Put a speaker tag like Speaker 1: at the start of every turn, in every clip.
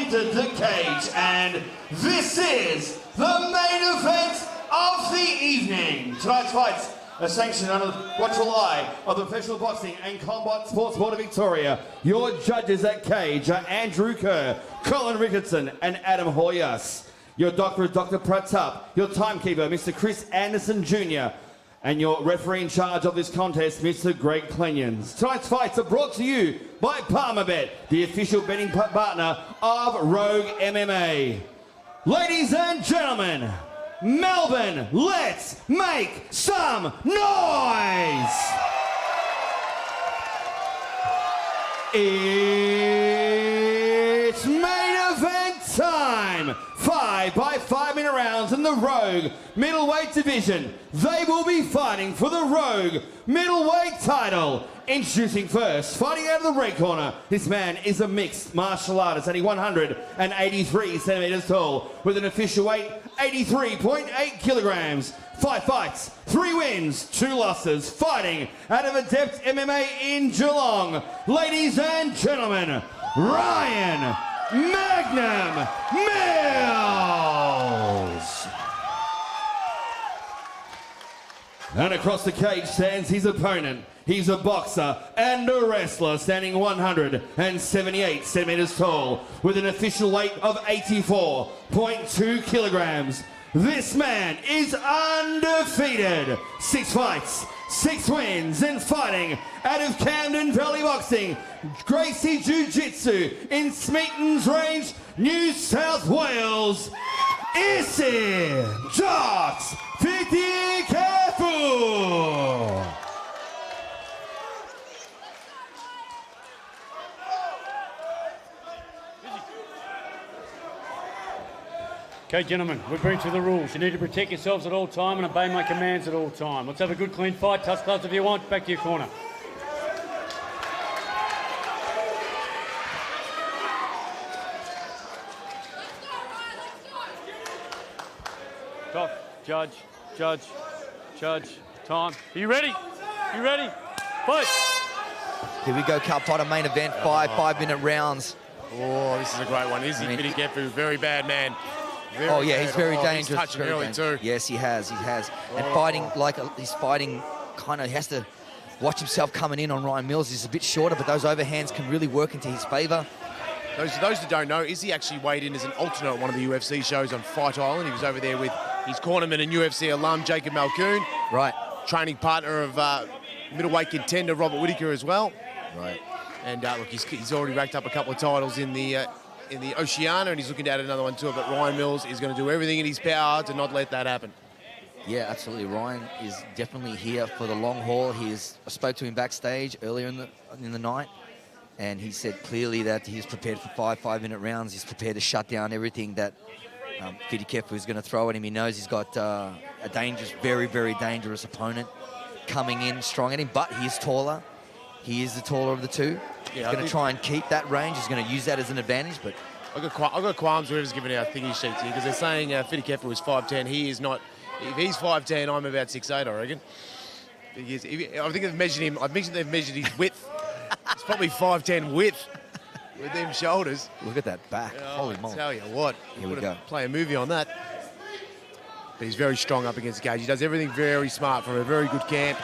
Speaker 1: entered the cage, and this is the main event of the evening. Tonight's fights are sanctioned under the watchful eye of the Professional Boxing and Combat Sports Board of Victoria. Your judges at cage are Andrew Kerr, Colin Rickardson, and Adam Hoyas. Your doctor is Dr. Pratap. Your timekeeper, Mr. Chris Anderson Jr. And your referee in charge of this contest, Mr. Greg Clenyons. Tonight's fights are brought to you by Palmerbet, the official betting partner of Rogue MMA. Ladies and gentlemen, Melbourne, let's make some noise! It's main event time! 5 by 5 minute rounds in the Rogue middleweight division. They will be fighting for the Rogue middleweight title. Introducing first, fighting out of the red corner. This man is a mixed martial artist, only 183 centimeters tall, with an official weight 83.8 kilograms. 5 fights, 3 wins, 2 losses, fighting out of Adept MMA in Geelong. Ladies and gentlemen, Ryan Magnum Mills. And across the cage stands his opponent. He's a boxer and a wrestler, standing 178 centimeters tall, with an official weight of 84.2 kilograms. This man is undefeated. 6 fights, 6 wins, and fighting out of Camden Valley Boxing, Gracie Jiu-Jitsu in Smeaton's Range, New South Wales. Issy Jocks Fitikefu.
Speaker 2: Okay, gentlemen, we've been through the rules. You need to protect yourselves at all time and obey my commands at all time. Let's have a good, clean fight. Touch gloves if you want. Back to your corner. Stop. Judge. Judge. Judge. Time. Are you ready? You ready? Fight.
Speaker 3: Here we go, cup fighter main event, 5 minute rounds.
Speaker 4: Oh, this is a great one. Izzy Fitikefu, very bad man.
Speaker 3: Very bad. He's very dangerous.
Speaker 4: He's touching early too.
Speaker 3: Yes, he has. And fighting like he's fighting, kind of has to watch himself coming in on Ryan Mills. He's a bit shorter, but those overhands can really work into his favour.
Speaker 4: Those that don't know, Izzy actually weighed in as an alternate at one of the UFC shows on Fight Island. He was over there with his cornerman and UFC alum, Jacob Malkoon.
Speaker 3: Right.
Speaker 4: Training partner of middleweight contender Robert Whittaker as well.
Speaker 3: Right.
Speaker 4: And look, he's already racked up a couple of titles in the Oceania, and he's looking to add another one to it. But Ryan Mills is going to do everything in his power to not let that happen.
Speaker 3: Yeah, absolutely. Ryan is definitely here for the long haul. I spoke to him backstage earlier in the night, and he said clearly that he's prepared for 5 minute rounds. He's prepared to shut down everything that Fitikefu is going to throw at him. He knows he's got a dangerous, very, very dangerous opponent coming in strong at him, but he's taller. He is the taller of the two. Yeah, he's going to try and keep that range. He's going to use that as an advantage, but
Speaker 4: I've got qualms whoever's giving out thingy sheets here, because they're saying Fitikefu is 5'10". He is not. If he's 5'10", I'm about 6'8", I reckon. I think they've measured him. I've mentioned they've measured his width. It's probably 5'10" width with them shoulders.
Speaker 3: Look at that back. Holy moly.
Speaker 4: I tell you what.
Speaker 3: Here we go.
Speaker 4: Play a movie on that. But he's very strong up against the cage. He does everything very smart from a very good camp.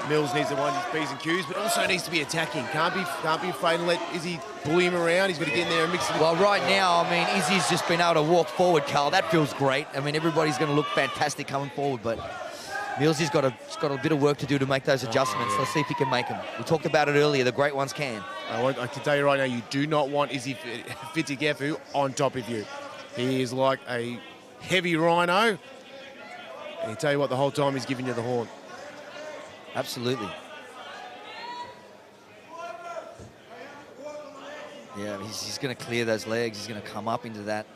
Speaker 4: Mills needs to wind his P's and Q's, but also needs to be attacking. Can't be afraid to let Izzy bully him around. He's got to get in there and mix it.
Speaker 3: Well, right now, I mean, Izzy's just been able to walk forward, Carl. That feels great. I mean, everybody's going to look fantastic coming forward, but Millsy's got a bit of work to do to make those adjustments. Let's see if he can make them. We talked about it earlier. The great ones can.
Speaker 4: I can tell you right now, you do not want Izzy Fitikefu on top of you. He is like a heavy rhino. And I tell you what, the whole time he's giving you the horn.
Speaker 3: Absolutely. Yeah, he's going to clear those legs. He's going to come up into that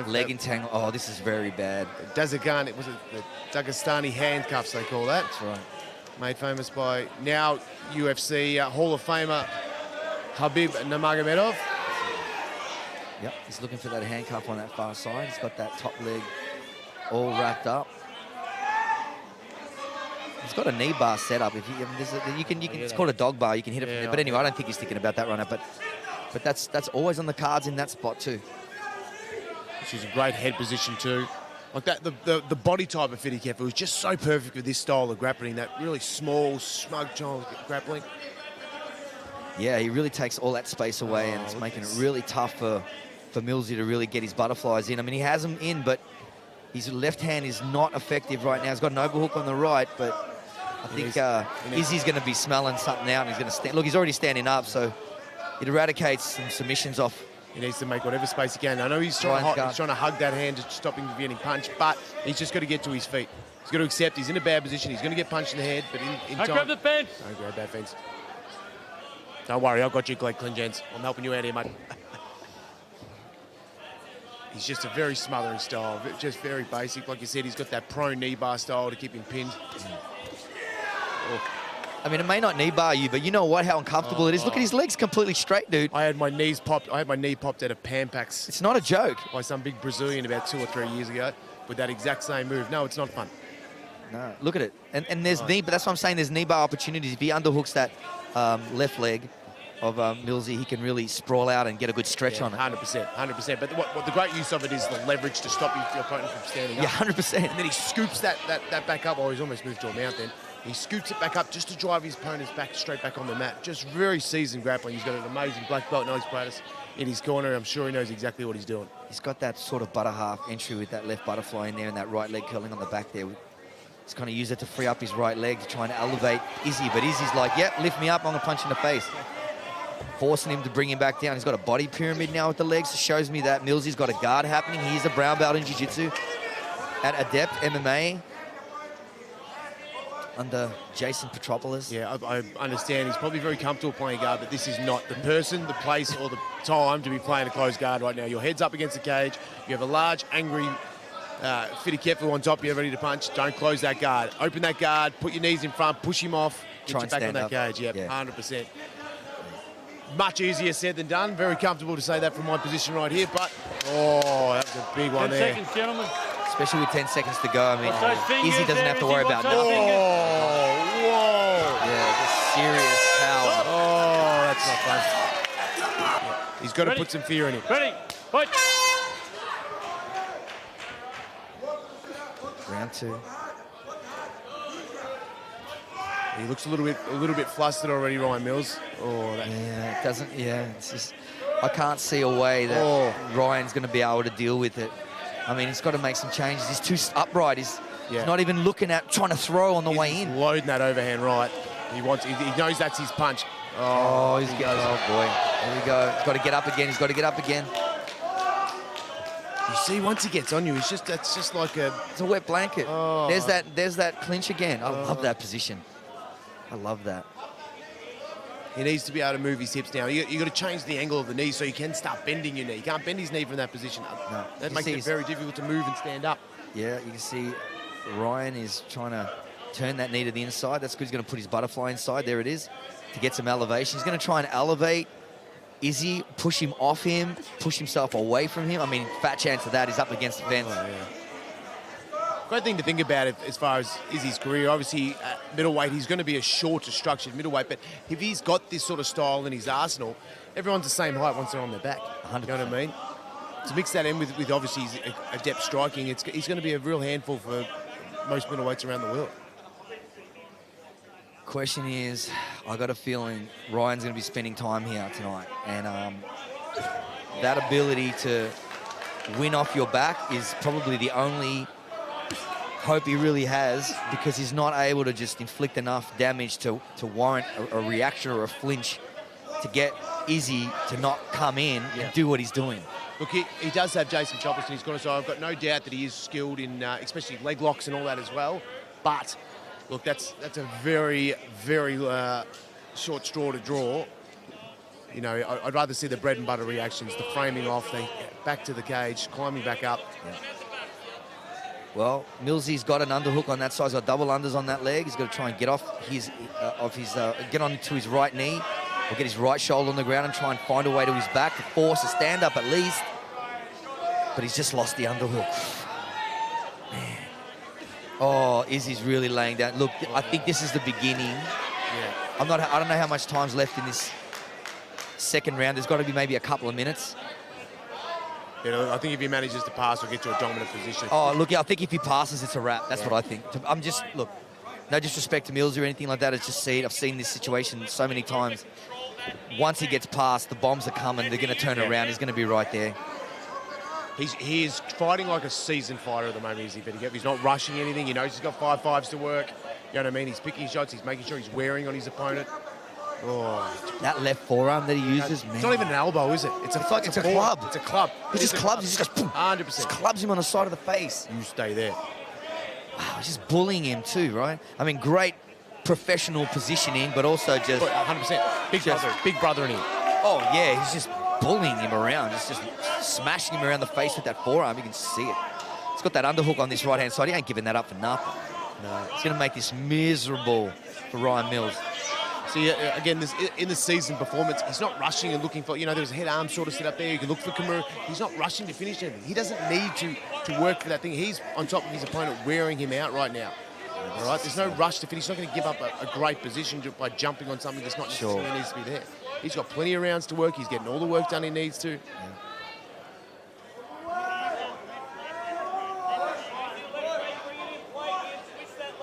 Speaker 3: leg entangle. Oh, this is very bad.
Speaker 4: Dazagani, was it the Dagestani handcuffs they call that?
Speaker 3: That's right.
Speaker 4: Made famous by now UFC Hall of Famer Habib Nurmagomedov.
Speaker 3: Yep, he's looking for that handcuff on that far side. He's got that top leg all wrapped up. He's got a knee bar set up. If you can, it's called a dog bar. You can hit it from there. But anyway, I don't think he's thinking about that right now. But But that's always on the cards in that spot too.
Speaker 4: She's a great head position too. Like that, the body type of Fitikefu is just so perfect with this style of grappling, that really small, smug child grappling.
Speaker 3: Yeah, he really takes all that space away, and it's making it really tough for Millsy to really get his butterflies in. I mean, he has them in, but his left hand is not effective right now. He's got an overhook on the right, but I think Izzy's going to be smelling something out, and he's going to stand. Look, he's already standing up, so it eradicates some submissions off.
Speaker 4: He needs to make whatever space he can. I know he's trying to hug that hand to stop him from getting punched, but he's just got to get to his feet. He's got to accept he's in a bad position. He's going to get punched in the head, but in time...
Speaker 2: Grab the fence.
Speaker 4: Don't grab that fence. Don't worry, I've got you, Glenn Jens. I'm helping you out here, mate. He's just a very smothering style, just very basic. Like you said, he's got that prone knee bar style to keep him pinned.
Speaker 3: I mean, it may not knee bar you, but you know what? How uncomfortable it is. Look at his legs completely straight, dude.
Speaker 4: I had my knees popped. I had my knee popped out of Pampax.
Speaker 3: It's not a joke.
Speaker 4: By some big Brazilian about 2 or 3 years ago with that exact same move. No, it's not fun.
Speaker 3: No, look at it. And there's knee, but that's what I'm saying. There's knee bar opportunities. If he underhooks that left leg of Millsy, he can really sprawl out and get a good stretch on it.
Speaker 4: 100%. But what the great use of it is the leverage to stop your opponent from standing up.
Speaker 3: Yeah, 100%.
Speaker 4: And then he scoops that back up. Oh, he's almost moved to a mount then. He scoops it back up just to drive his opponents back straight back on the mat. Just very seasoned grappling. He's got an amazing black belt nose practice in his corner. I'm sure he knows exactly what he's doing.
Speaker 3: He's got that sort of butter half entry with that left butterfly in there and that right leg curling on the back there. He's going to use it to free up his right leg to try and elevate Izzy. But Izzy's like, yep, lift me up, I'm going to punch in the face. Forcing him to bring him back down. He's got a body pyramid now with the legs. It shows me that Millsy's got a guard happening. He's a brown belt in jiu-jitsu at Adept MMA under Jason Petropoulos.
Speaker 4: Yeah, I understand. He's probably very comfortable playing guard, but this is not the person, the place, or the time to be playing a closed guard right now. Your head's up against the cage. You have a large, angry Fitikefu on top. You're ready to punch. Don't close that guard. Open that guard. Put your knees in front. Push him off. Get you back on that cage. Yep, 100%. Much easier said than done. Very comfortable to say that from my position right here, but that was a big one
Speaker 2: 10
Speaker 4: there.
Speaker 2: seconds, gentlemen.
Speaker 3: Especially with 10 seconds to go. I mean, Izzy doesn't have to
Speaker 2: Izzy,
Speaker 3: worry about
Speaker 2: watch
Speaker 3: nothing.
Speaker 2: those
Speaker 4: Whoa!
Speaker 3: Yeah, just serious power.
Speaker 4: Oh, that's not fun. He's got to put some fear in him.
Speaker 2: Ready, fight.
Speaker 3: Round 2.
Speaker 4: He looks a little bit flustered already, Ryan Mills.
Speaker 3: Yeah, it doesn't. Yeah, it's just I can't see a way that Ryan's going to be able to deal with it. I mean, he's got to make some changes. He's too upright. He's not even looking at trying to throw on the way in.
Speaker 4: Loading that overhand right. He knows that's his punch.
Speaker 3: Oh boy. Here we go. He's got to get up again. He's got to get up again.
Speaker 4: You see, once he gets on you, that's just like
Speaker 3: it's a wet blanket. There's that clinch again. I love that position. I love that.
Speaker 4: He needs to be able to move his hips down. You got to change the angle of the knee so you can start bending your knee. You can't bend his knee from that position.
Speaker 3: No.
Speaker 4: That makes it very difficult to move and stand up.
Speaker 3: Yeah, you can see Ryan is trying to turn that knee to the inside. That's good. He's going to put his butterfly inside. There it is, to get some elevation. He's going to try and elevate Izzy, push him off him, push himself away from him. I mean, fat chance of that. He's up against the fence.
Speaker 4: Great thing to think about it as far as Izzy's career. Obviously, at middleweight, he's going to be a shorter, structured middleweight. But if he's got this sort of style in his arsenal, everyone's the same height once they're on their back.
Speaker 3: 100%.
Speaker 4: You know what I mean? To mix that in with obviously his adept striking, he's going to be a real handful for most middleweights around the world.
Speaker 3: Question is, I got a feeling Ryan's going to be spending time here tonight. And that ability to win off your back is probably the only hope he really has, because he's not able to just inflict enough damage to warrant a reaction or a flinch to get Izzy to not come in and do what he's doing.
Speaker 4: Look, he does have Jason Petropoulos in his corner, so I've got no doubt that he is skilled in especially leg locks and all that as well. But look, that's a very, very short straw to draw. You know, I'd rather see the bread and butter reactions, the framing off, the back to the cage, climbing back up.
Speaker 3: Yeah. Well, Millsy's got an underhook on that side. He's got double unders on that leg. He's got to try and get off get onto his right knee, or get his right shoulder on the ground and try and find a way to his back to force a stand up at least. But he's just lost the underhook. Man. Oh, Izzy's really laying down. Look, I think this is the beginning.
Speaker 4: Yeah.
Speaker 3: I don't know how much time's left in this second round, there's got to be maybe a couple of minutes.
Speaker 4: You know, I think if he manages to pass, he'll get to a dominant position.
Speaker 3: Oh, look, I think if he passes, it's a wrap. That's what I think. I'm just, look, no disrespect to Mills or anything like that. It's just I've seen this situation so many times. Once he gets past, the bombs are coming. They're going to turn around. He's going to be right there.
Speaker 4: He is fighting like a seasoned fighter at the moment, is he? He's not rushing anything. He knows he's got 5-5s to work. You know what I mean? He's picking shots. He's making sure he's wearing on his opponent. Oh.
Speaker 3: That left forearm that he uses, man.
Speaker 4: It's not even an elbow, is it? It's a club. It's a club.
Speaker 3: He just clubs. He just goes, boom.
Speaker 4: 100%.
Speaker 3: Just clubs him on the side of the face.
Speaker 4: You stay there.
Speaker 3: Wow, he's just bullying him too, right? I mean, great professional positioning, but also just...
Speaker 4: 100%. Big brother in him.
Speaker 3: Oh, yeah, he's just bullying him around. Just smashing him around the face with that forearm. You can see it. He's got that underhook on this right-hand side. He ain't giving that up for nothing. No, it's going to make this miserable for Ryan Mills.
Speaker 4: See, again, in the season performance, he's not rushing and looking for, you know, there's a head arm sort of set up there. You can look for Kimura. He's not rushing to finish anything. He doesn't need to work for that thing. He's on top of his opponent, wearing him out right now. All right, there's no rush to finish. He's not going to give up a great position by jumping on something that's not necessarily needs to be there. He's got plenty of rounds to work. He's getting all the work done he needs to. Yeah.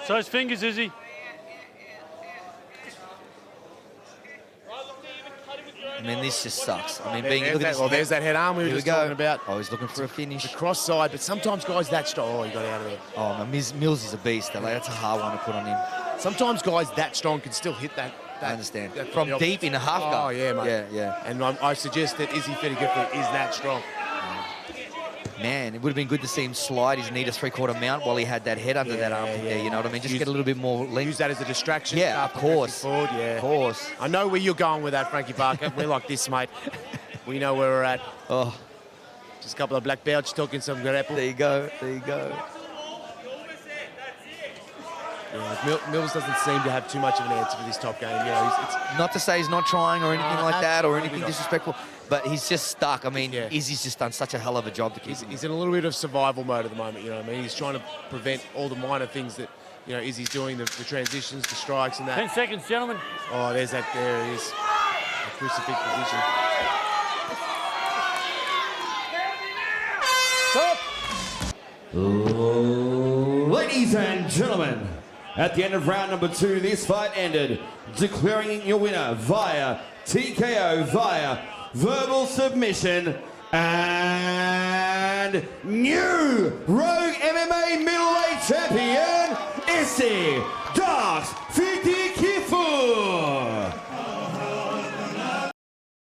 Speaker 2: So his fingers, is he?
Speaker 3: I mean, this just sucks. I mean,
Speaker 4: there's that head arm we were just talking about.
Speaker 3: Oh, he's looking for a finish.
Speaker 4: The cross side, but sometimes guys that strong. Oh, he got out of there.
Speaker 3: Oh, no, Mills is a beast. That's a hard one to put on him.
Speaker 4: Sometimes guys that strong can still hit that.
Speaker 3: I understand. From deep in the half guard.
Speaker 4: Oh, yeah, mate.
Speaker 3: Yeah.
Speaker 4: And I suggest that Izzy Fitikefu is that strong.
Speaker 3: Man, it would have been good to see him slide his knee to three-quarter mount while he had that head under that arm there, you know what I mean? Just get a little bit more length.
Speaker 4: Use that as a distraction.
Speaker 3: Yeah, of course.
Speaker 4: Forward,
Speaker 3: Of course.
Speaker 4: I know where you're going with that, Frankie Barker. We're like this, mate. We know where we're at.
Speaker 3: Oh.
Speaker 4: Just a couple of black belts talking some grapple.
Speaker 3: There you go.
Speaker 4: Yeah, Mills doesn't seem to have too much of an answer for this top game. You know, it's
Speaker 3: not to say he's not trying or anything like that or anything disrespectful, but he's just stuck. I mean, Izzy's just done such a hell of a job to keep him.
Speaker 4: He's in a little bit of survival mode at the moment, you know what I mean? He's trying to prevent all the minor things that, you know, Izzy's doing, the transitions, the strikes and that.
Speaker 2: 10 seconds, gentlemen.
Speaker 4: Oh, there he is. A crucifix position.
Speaker 1: Stop! Ladies and gentlemen, at the end of round number 2, this fight ended, declaring your winner via TKO, via verbal submission, and new Rogue MMA middleweight champion, Izzy Fitikefu.